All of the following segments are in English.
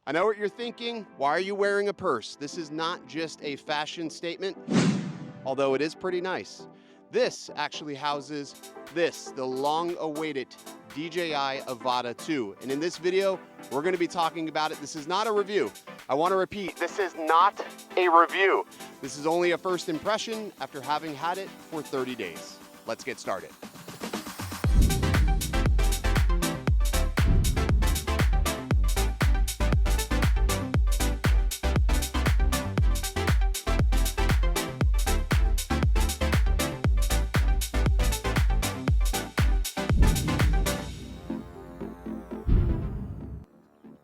I know what you're thinking. Why are you wearing a purse? This is not just a fashion statement, although it is pretty nice. This actually houses the long-awaited DJI Avata 2. And in this video, we're going to be talking about it. This is not a review. I want to repeat, this is not a review. This is only a first impression after having had it for 30 days. Let's get started.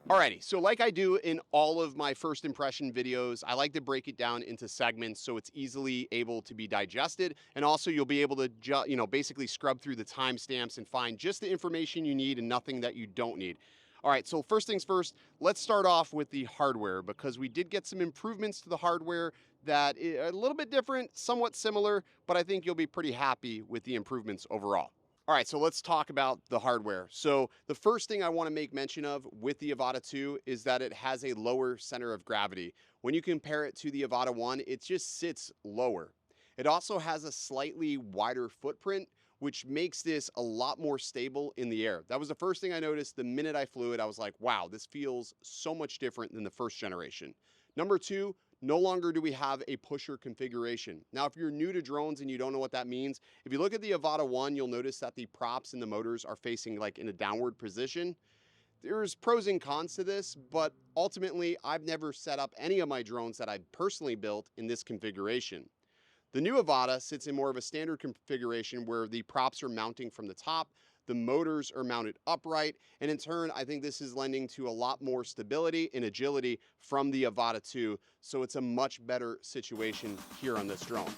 Alrighty, so like I do in all of my first impression videos, I like to break it down into segments so it's easily able to be digested, and also you'll be able to basically scrub through the timestamps and find just the information you need and nothing that you don't need. All right, so first things first, let's start off with the hardware, because we did get some improvements to the hardware that are a little bit different, somewhat similar, but I think you'll be pretty happy with the improvements overall. All right, so let's talk about the hardware. So the first thing I want to make mention of with the Avata 2 is that it has a lower center of gravity. When you compare it to the Avata 1, it just sits lower. It also has a slightly wider footprint, which makes this a lot more stable in the air. That was the first thing I noticed the minute I flew it. I was like, wow, this feels so much different than the first generation. Number two, no longer do we have a pusher configuration. Now, if you're new to drones and you don't know what that means, if you look at the Avata 1, you'll notice that the props and the motors are facing like in a downward position. There's pros and cons to this, but ultimately, I've never set up any of my drones that I've personally built in this configuration. The new Avata sits in more of a standard configuration where the props are mounting from the top, the motors are mounted upright, and in turn, I think this is lending to a lot more stability and agility from the Avata 2, so it's a much better situation here on this drone.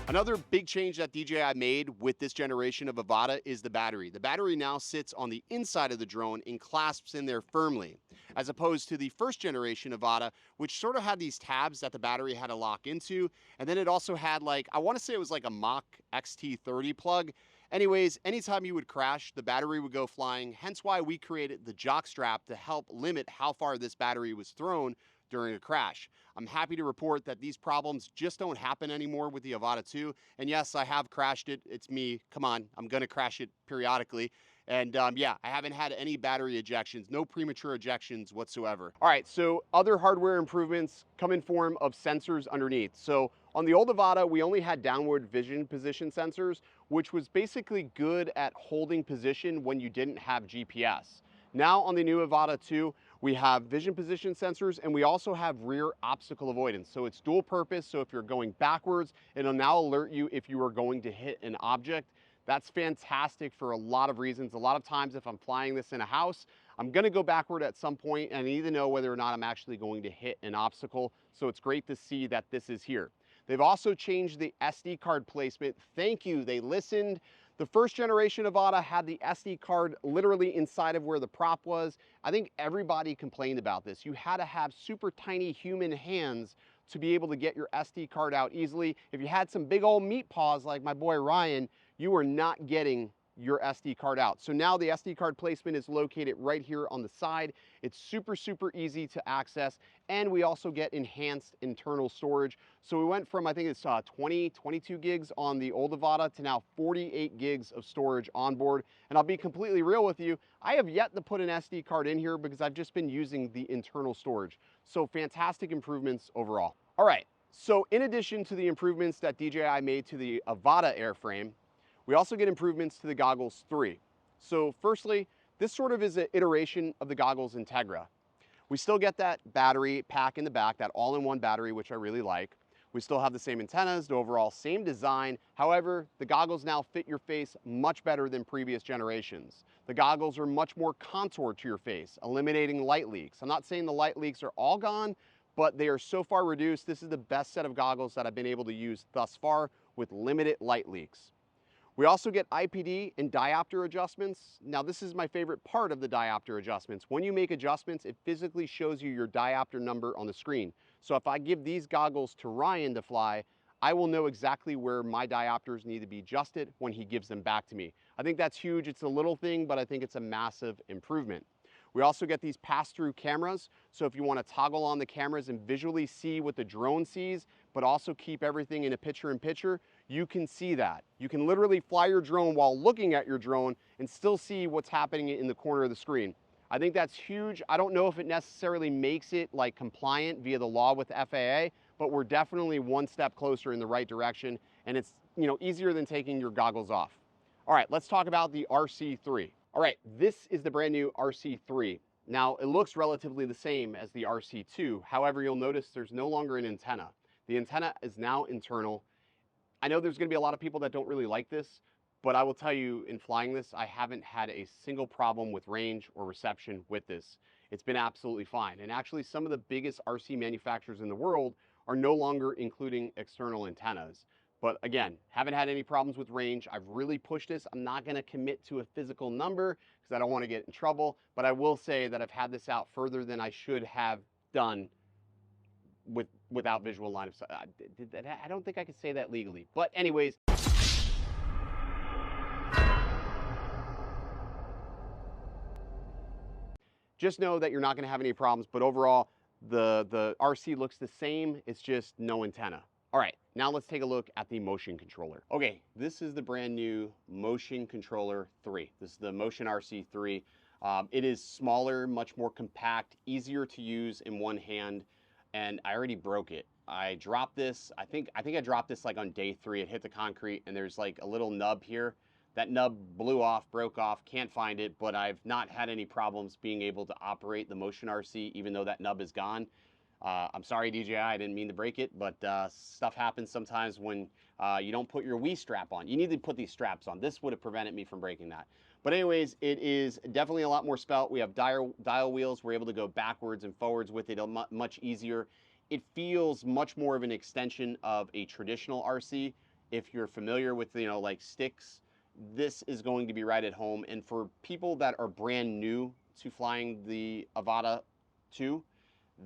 Another big change that DJI made with this generation of Avata is the battery. The battery now sits on the inside of the drone and clasps in there firmly, as opposed to the first generation Avata, which sort of had these tabs that the battery had to lock into. And then it also had I want to say it was like a Mach XT30 plug. Anyways, anytime you would crash, the battery would go flying, hence why we created the jock strap to help limit how far this battery was thrown during a crash. I'm happy to report that these problems just don't happen anymore with the Avata 2. And yes, I have crashed it. It's me. Come on, I'm going to crash it periodically. And yeah, I haven't had any battery ejections, no premature ejections whatsoever. All right, so other hardware improvements come in form of sensors underneath. So on the old Avata, we only had downward vision position sensors, which was basically good at holding position when you didn't have GPS. Now on the new Avata 2, we have vision position sensors, and we also have rear obstacle avoidance. So it's dual purpose. So if you're going backwards, it'll now alert you if you are going to hit an object. That's fantastic for a lot of reasons. A lot of times if I'm flying this in a house, I'm gonna go backward at some point and I need to know whether or not I'm actually going to hit an obstacle. So it's great to see that this is here. They've also changed the SD card placement. Thank you, they listened. The first generation Avata had the SD card literally inside of where the prop was. I think everybody complained about this. You had to have super tiny human hands to be able to get your SD card out easily. If you had some big old meat paws like my boy Ryan, you were not getting your SD card out. So now the SD card placement is located right here on the side. It's super, super easy to access. And we also get enhanced internal storage. So we went from, I think it's 22 gigs on the old Avata to now 48 gigs of storage on board. And I'll be completely real with you, I have yet to put an SD card in here because I've just been using the internal storage. So fantastic improvements overall. All right, so in addition to the improvements that DJI made to the Avata airframe, we also get improvements to the Goggles 3. So firstly, this sort of is an iteration of the Goggles Integra. We still get that battery pack in the back, that all-in-one battery, which I really like. We still have the same antennas, the overall same design. However, the goggles now fit your face much better than previous generations. The goggles are much more contoured to your face, eliminating light leaks. I'm not saying the light leaks are all gone, but they are so far reduced. This is the best set of goggles that I've been able to use thus far with limited light leaks. We also get IPD and diopter adjustments. Now this is my favorite part of the diopter adjustments. When you make adjustments, it physically shows you your diopter number on the screen. So if I give these goggles to Ryan to fly, I will know exactly where my diopters need to be adjusted when he gives them back to me. I think that's huge. It's a little thing, but I think it's a massive improvement. We also get these pass-through cameras. So if you want to toggle on the cameras and visually see what the drone sees, but also keep everything in a picture-in-picture, you can see that. You can literally fly your drone while looking at your drone and still see what's happening in the corner of the screen. I think that's huge. I don't know if it necessarily makes it like compliant via the law with the FAA, but we're definitely one step closer in the right direction, and it's, you know, easier than taking your goggles off. All right, let's talk about the RC3. All right, this is the brand new RC3. Now, it looks relatively the same as the RC2. However, you'll notice there's no longer an antenna. The antenna is now internal. I know there's gonna be a lot of people that don't really like this, but I will tell you, in flying this, I haven't had a single problem with range or reception with this. It's been absolutely fine. And actually, some of the biggest RC manufacturers in the world are no longer including external antennas. But again, haven't had any problems with range. I've really pushed this. I'm not gonna commit to a physical number because I don't wanna get in trouble, but I will say that I've had this out further than I should have done without visual line of sight. I don't think I could say that legally. But anyways, just know that you're not gonna have any problems, but overall, the RC looks the same, it's just no antenna. All right, now let's take a look at the motion controller. Okay, this is the brand new Motion Controller 3. This is the Motion RC3. It is smaller, much more compact, easier to use in one hand, and I already broke it. I dropped this, I think I dropped this like on day 3. It hit the concrete, and there's like a little nub here. That nub blew off, broke off, can't find it, but I've not had any problems being able to operate the Motion RC, even though that nub is gone. I'm sorry, DJI, I didn't mean to break it, but stuff happens sometimes when you don't put your Wii strap on. You need to put these straps on. This would have prevented me from breaking that. But anyways, it is definitely a lot more spelt. We have dial wheels. We're able to go backwards and forwards with it much easier. It feels much more of an extension of a traditional RC. If you're familiar with, you know, like sticks, this is going to be right at home. And for people that are brand new to flying the Avata 2,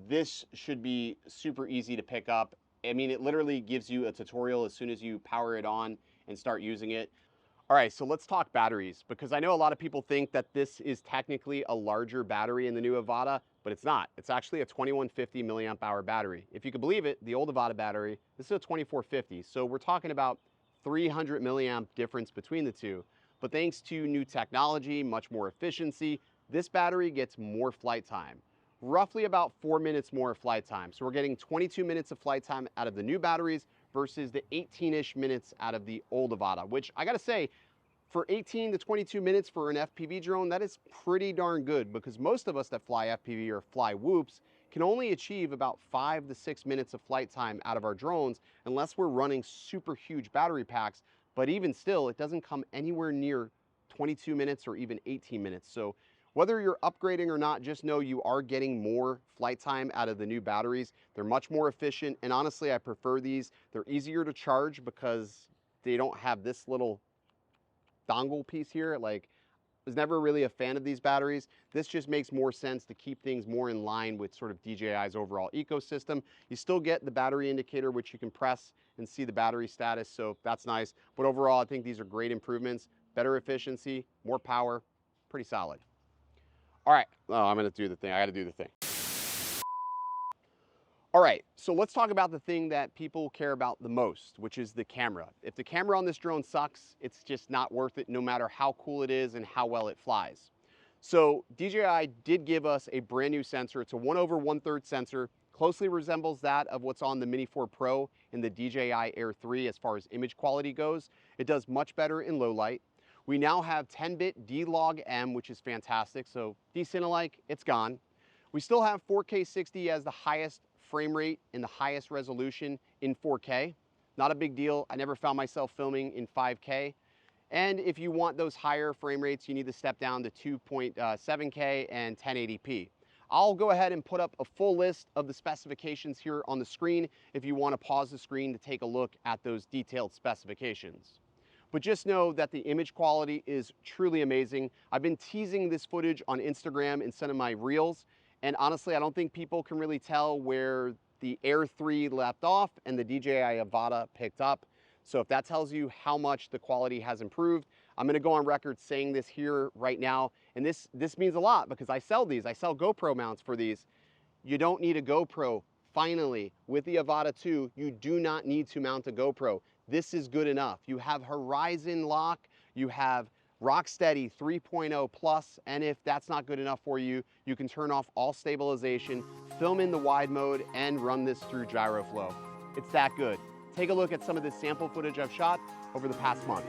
this should be super easy to pick up. I mean, it literally gives you a tutorial as soon as you power it on and start using it. All right, so let's talk batteries, because I know a lot of people think that this is technically a larger battery in the new Avata, but it's not. It's actually a 2150 milliamp hour battery. If you can believe it, the old Avata battery, this is a 2450. So we're talking about 300 milliamp difference between the two. But thanks to new technology, much more efficiency, this battery gets more flight time. Roughly about 4 minutes more flight time. So we're getting 22 minutes of flight time out of the new batteries versus the 18-ish minutes out of the old Avata, which I gotta say, for 18 to 22 minutes for an FPV drone, that is pretty darn good, because most of us that fly FPV or fly whoops can only achieve about 5 to 6 minutes of flight time out of our drones unless we're running super huge battery packs. But even still, it doesn't come anywhere near 22 minutes or even 18 minutes. So whether you're upgrading or not, just know you are getting more flight time out of the new batteries. They're much more efficient, and honestly, I prefer these. They're easier to charge because they don't have this little dongle piece here. Like, I was never really a fan of these batteries. This just makes more sense to keep things more in line with sort of DJI's overall ecosystem. You still get the battery indicator, which you can press and see the battery status, so that's nice. But overall, I think these are great improvements. Better efficiency, more power, pretty solid. All right, I'm gonna do the thing. I gotta do the thing. All right, so let's talk about the thing that people care about the most, which is the camera. If the camera on this drone sucks, it's just not worth it, no matter how cool it is and how well it flies. So DJI did give us a brand new sensor. It's a 1/1/3 sensor, closely resembles that of what's on the Mini 4 Pro and the DJI Air 3 as far as image quality goes. It does much better in low light. We now have 10-bit D-Log-M, which is fantastic. So desync-alike, it's gone. We still have 4K 60 as the highest frame rate and the highest resolution in 4K. Not a big deal. I never found myself filming in 5K. And if you want those higher frame rates, you need to step down to 2.7K and 1080p. I'll go ahead and put up a full list of the specifications here on the screen if you want to pause the screen to take a look at those detailed specifications. but just know that the image quality is truly amazing. I've been teasing this footage on Instagram in some of my reels, and honestly, I don't think people can really tell where the Air 3 left off and the DJI Avata picked up. So if that tells you how much the quality has improved, I'm gonna go on record saying this here right now. And this means a lot because I sell these. I sell GoPro mounts for these. You don't need a GoPro. Finally, with the Avata 2, you do not need to mount a GoPro. This is good enough. You have Horizon Lock, you have Rocksteady 3.0 Plus, and if that's not good enough for you, you can turn off all stabilization, film in the wide mode, and run this through GyroFlow. It's that good. Take a look at some of this sample footage I've shot over the past month.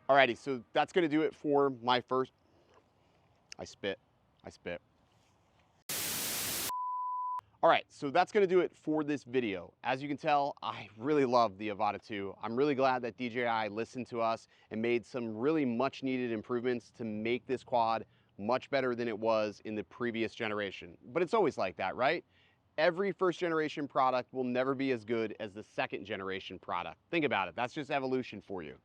Alrighty, so that's gonna do it for my first, I spit. All right, so that's gonna do it for this video. As you can tell, I really love the Avata 2. I'm really glad that DJI listened to us and made some really much needed improvements to make this quad much better than it was in the previous generation. But it's always like that, right? Every first generation product will never be as good as the second generation product. Think about it, that's just evolution for you.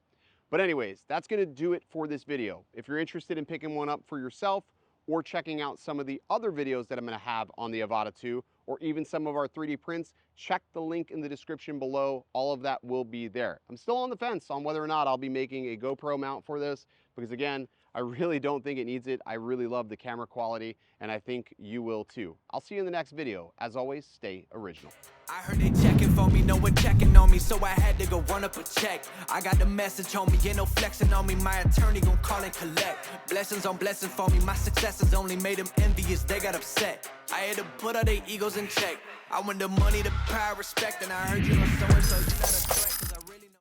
But anyways, that's gonna do it for this video. If you're interested in picking one up for yourself or checking out some of the other videos that I'm gonna have on the Avata 2, or even some of our 3D prints, check the link in the description below. All of that will be there. I'm still on the fence on whether or not I'll be making a GoPro mount for this, because again, I really don't think it needs it. I really love the camera quality, and I think you will too. I'll see you in the next video. As always, stay original. I heard they checking for me, no one checking on me, so I had to go run up a check. I got the message on me, ain't no flexing on me, my attorney gon' call and collect. Blessings on blessings for me, my successes only made them envious, they got upset. I had to put all their egos in check. I want the money, the power, respect, and I heard you know so-and-so, you not a threat.